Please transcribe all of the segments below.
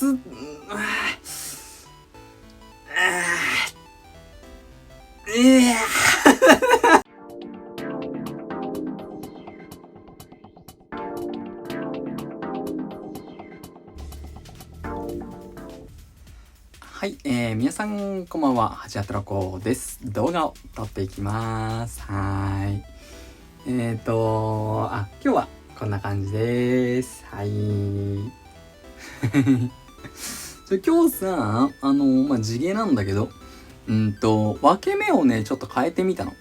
はい、皆さんこんばんは、はちやとらこです。動画を撮っていきます。今日はこんな感じです。はい。今日さ、地毛なんだけど、分け目をね、ちょっと変えてみたの。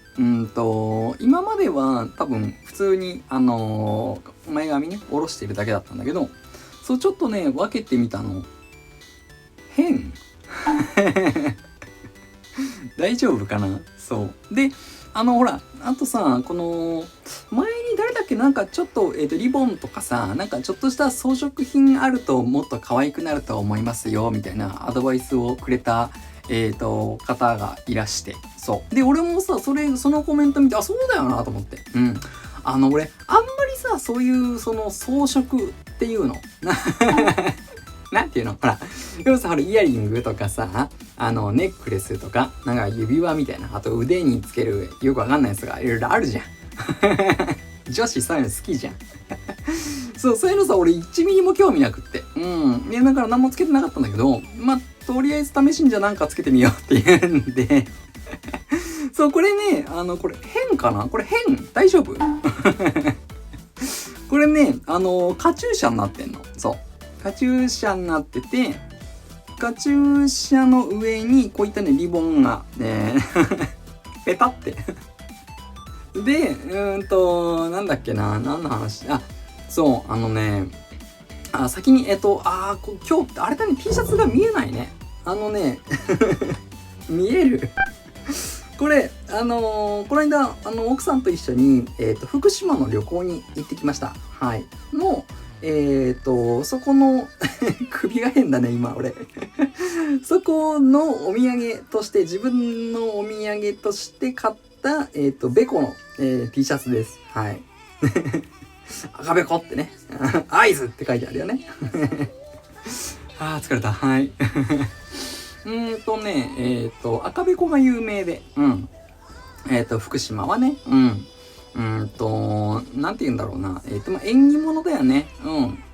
今までは多分普通に、前髪ね、下ろしてるだけだったんだけど、そう、ちょっとね、分けてみたの。変大丈夫かな。そうで、ほら、あとさ、この前に誰だっけ、なんかちょっとリボンとかさ、なんかちょっとした装飾品あるともっと可愛くなると思いますよみたいなアドバイスをくれた方がいらして、そうで、俺もさ、そのコメント見て、そうだよなと思って、俺あんまりさ、そういうその装飾っていうのなんていうの、ほら、要するにイヤリングとかさ、ネックレスとか、なんか指輪みたいな、あと腕につけるよくわかんないやつがいろいろあるじゃん。女子そういうの好きじゃん。そういうのさ、俺1ミリも興味なくって。いや、だから何もつけてなかったんだけど、とりあえず試しにじゃなんかつけてみようっていうんで、そう、これね、これ変かな？これ変？大丈夫？これね、カチューシャになってんの。そう。カチューシャになってて、カチューシャの上にこういったね、リボンがね、ペタって。で、なんだっけな、何の話？そう、先に、今日、あれだね、T シャツが見えないね。見える？これ、この間、奥さんと一緒に、福島の旅行に行ってきました。はい。そこの首が変だね、今、俺。そこのお土産として、自分のお土産として買った、ベコの、T シャツです。はい。赤ベコってね。アイズって書いてあるよね。疲れた。はい。赤べこが有名で、福島はね、なんて言うんだろうな、縁起物だよね。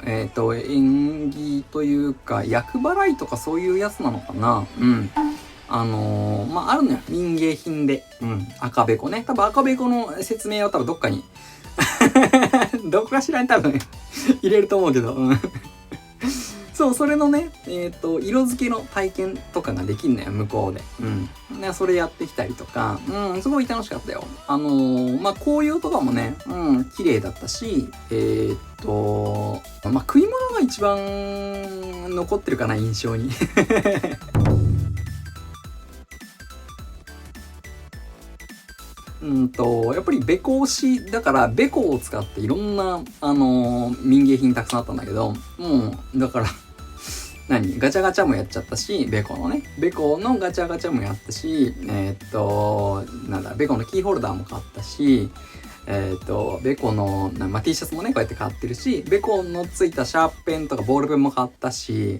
縁起というか、厄払いとかそういうやつなのかな。あるのよ。民芸品で。赤べこね。多分赤べこの説明は多分どっかに、どこかしらに多分入れると思うけど、そう、それのね、色付けの体験とかができんのよ、向こうで。で、それやってきたりとか、すごい楽しかったよ。紅葉とかもね、綺麗だったし、食い物が一番残ってるかな、印象に。やっぱりベコ推しだから、ベコを使っていろんな、民芸品たくさんあったんだけど、だから、ガチャガチャもやっちゃったし、ベコのガチャガチャもやったし、ベコのキーホルダーも買ったし、ベコの、T シャツもね、こうやって買ってるし、ベコのついたシャープペンとかボールペンも買ったし、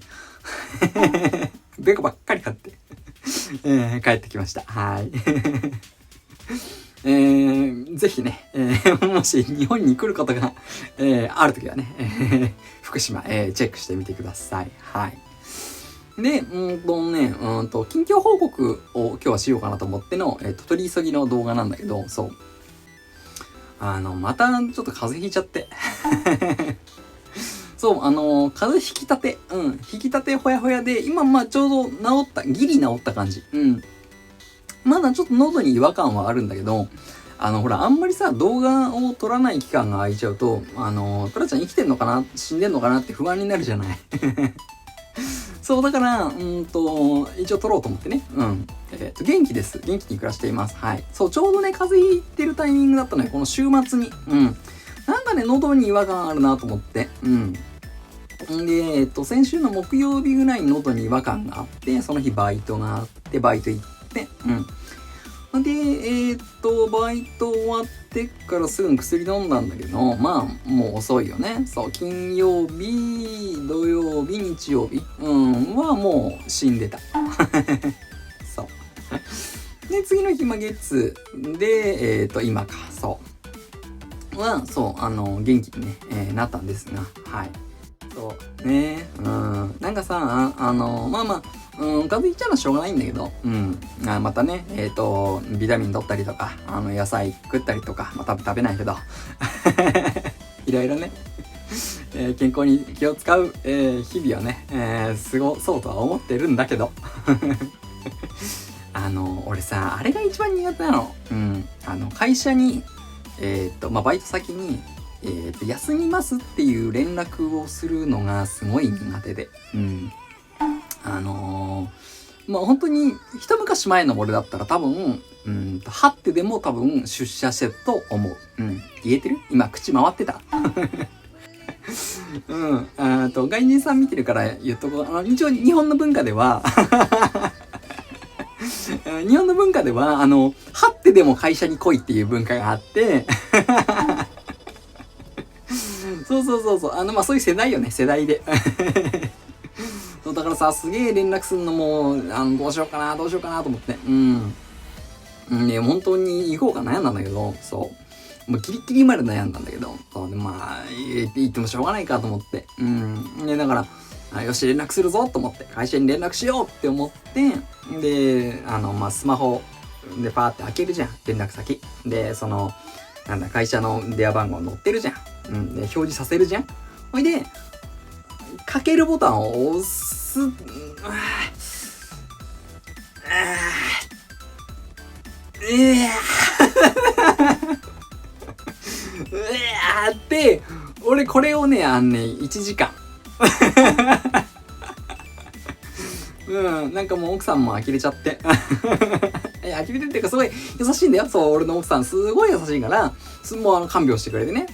ベコばっかり買って、帰ってきました。はい。ぜひね、もし日本に来ることが、あるときはね、福島、チェックしてみてください。はい。で、近況報告を今日はしようかなと思っての、取り急ぎの動画なんだけど、そう。またちょっと風邪ひいちゃって。そう、風邪ひきたて、ひきたてほやほやで、今ちょうどギリ治った感じ。まだちょっと喉に違和感はあるんだけど、ほら、あんまりさ、動画を撮らない期間が空いちゃうと、トラちゃん生きてんのかな、死んでんのかなって不安になるじゃない。そう、だから、一応撮ろうと思ってね。元気です。元気に暮らしています。はい。そう、ちょうどね、風邪ひいてるタイミングだったのよ。この週末に。なんかね、喉に違和感あるなと思って。で、先週の木曜日ぐらいに喉に違和感があって、その日バイトがあって、バイト行って、で、バイト終わってからすぐに薬飲んだんだけど、まあ、もう遅いよね。そう、金曜日、土曜日、日曜日、はもう死んでた。そう。で、次の日、月で、今か、そう。そう、元気にね、なったんですが、はい。そうね、なんかさ、風邪ひいちゃうのはしょうがないんだけど、またね、ビタミン取ったりとか、野菜食ったりとか、多分食べないけど、いろいろね、健康に気を使う、日々をね、過ごそうとは思ってるんだけど、俺さ、あれが一番苦手なの。会社に、バイト先に、休みますっていう連絡をするのがすごい苦手で。本当に一昔前の俺だったら多分、はってでも多分出社してると思う。言えてる？今口回ってた？外人さん見てるから言っとこう。一応日本の文化では、日本の文化では、はってでも会社に来いっていう文化があって、そう。そういう世代よね、世代で。そう、だからさ、すげえ連絡するのも、どうしようかなと思って。ね、本当に行こうか悩んだんだけど、そう。もうギリギリまで悩んだんだけど、そうで、言ってもしょうがないかと思って。ね、だから、よし、連絡するぞと思って、会社に連絡しようって思って、で、スマホでパーって開けるじゃん、連絡先。で、会社の電話番号載ってるじゃん。で、表示させるじゃん。ほいで、かけるボタンを押す、って俺これをね1時間なんかもう奥さんも呆れちゃって呆れてるっていうかすごい優しいんだよ。そう、俺の奥さんすごい優しいからもう看病してくれてね。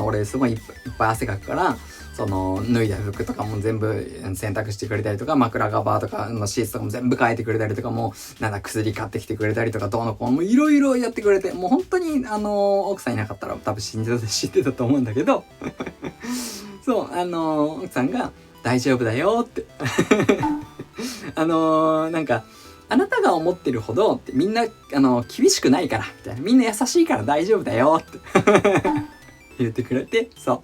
俺すごいいっぱい汗かくから脱いだ服とかも全部洗濯してくれたりとか、枕カバーとかのシーツとかも全部変えてくれたりとか、もう薬買ってきてくれたりとか、どうのこうのもいろいろやってくれて、もう本当に奥さんいなかったら多分知ってたと思うんだけどそう奥さんが大丈夫だよってなんかあなたが思ってるほどってみんな厳しくないからみたいな、みんな優しいから大丈夫だよって言ってくれて、そ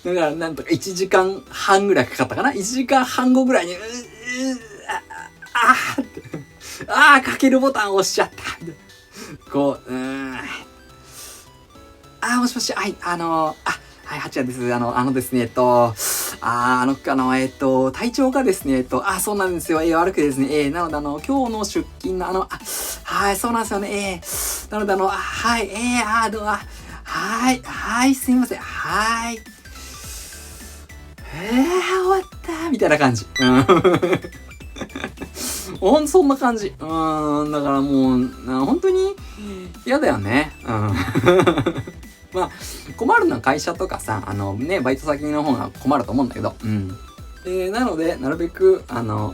うだからなんとか1時間半ぐらいかかったかな。1時間半後ぐらいにかけるボタン押しちゃった。もしもし、はい、はい、八谷です。ですね、体調がですね、そうなんですよ。悪くてですね、なので、今日の出勤の、はい、そうなんですよね、なので、はい、はい、すいません、はい。終わったみたいな感じ。そんな感じ。だからもう、本当に嫌だよね。困るのは会社とかさ、バイト先の方が困ると思うんだけど、なので、なるべく、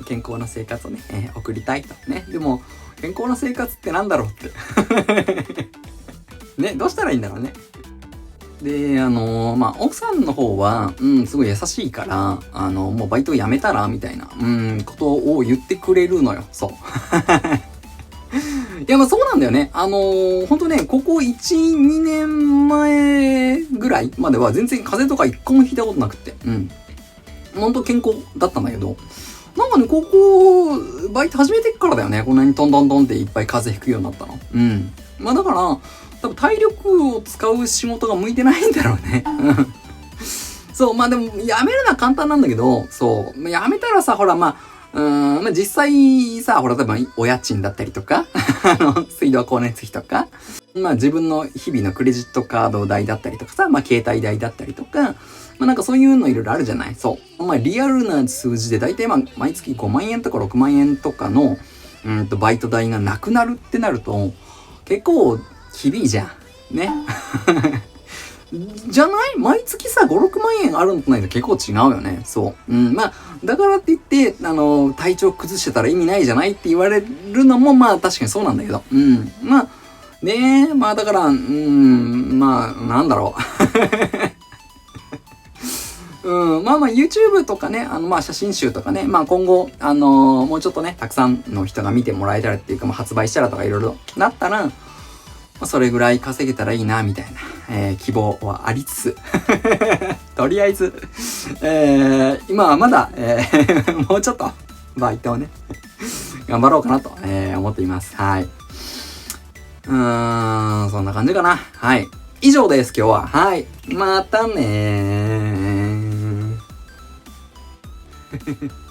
健康な生活をね、送りたいと。ね。でも、健康な生活ってなんだろうって。ね、どうしたらいいんだろうね。で、奥さんの方は、すごい優しいから、もうバイト辞めたらみたいな、ことを言ってくれるのよ。そう。いや、そうなんだよね。ほんとね、ここ1、2年前ぐらいまでは全然風邪とか一個もひいたことなくて。ほんと健康だったんだけど、なんかね、ここ、バイト始めてっからだよね。こんなにトントントンっていっぱい風邪ひくようになったの。だから、多分体力を使う仕事が向いてないんだろうね。そう、でも、やめるのは簡単なんだけど、そう、やめたらさ、ほら、実際さ、ほら、例えば、お家賃だったりとか、水道光熱費とか、自分の日々のクレジットカード代だったりとかさ、携帯代だったりとか、なんかそういうのいろいろあるじゃない。そう。リアルな数字で大体毎月5万円とか6万円とかの、バイト代がなくなるってなると、結構、厳いじゃん。ね。じゃない毎月さ、5、6万円あるのとないと結構違うよね。そう。うん。まあ、だからって言って、体調崩してたら意味ないじゃないって言われるのも、まあ確かにそうなんだけど。うん。まあ、ねえ、まあだから、まあ、なんだろう。うん、まあまあ YouTube とかね、まあ写真集とかね、まあ今後、もうちょっとね、たくさんの人が見てもらえたらっていうか、まあ発売したらとかいろいろなったら、まあ、それぐらい稼げたらいいな、みたいな、希望はありつつ、とりあえず、今はまだ、もうちょっと、バイトをね、頑張ろうかなと、思っています。はい。そんな感じかな。はい。以上です、今日は。はい。またねー。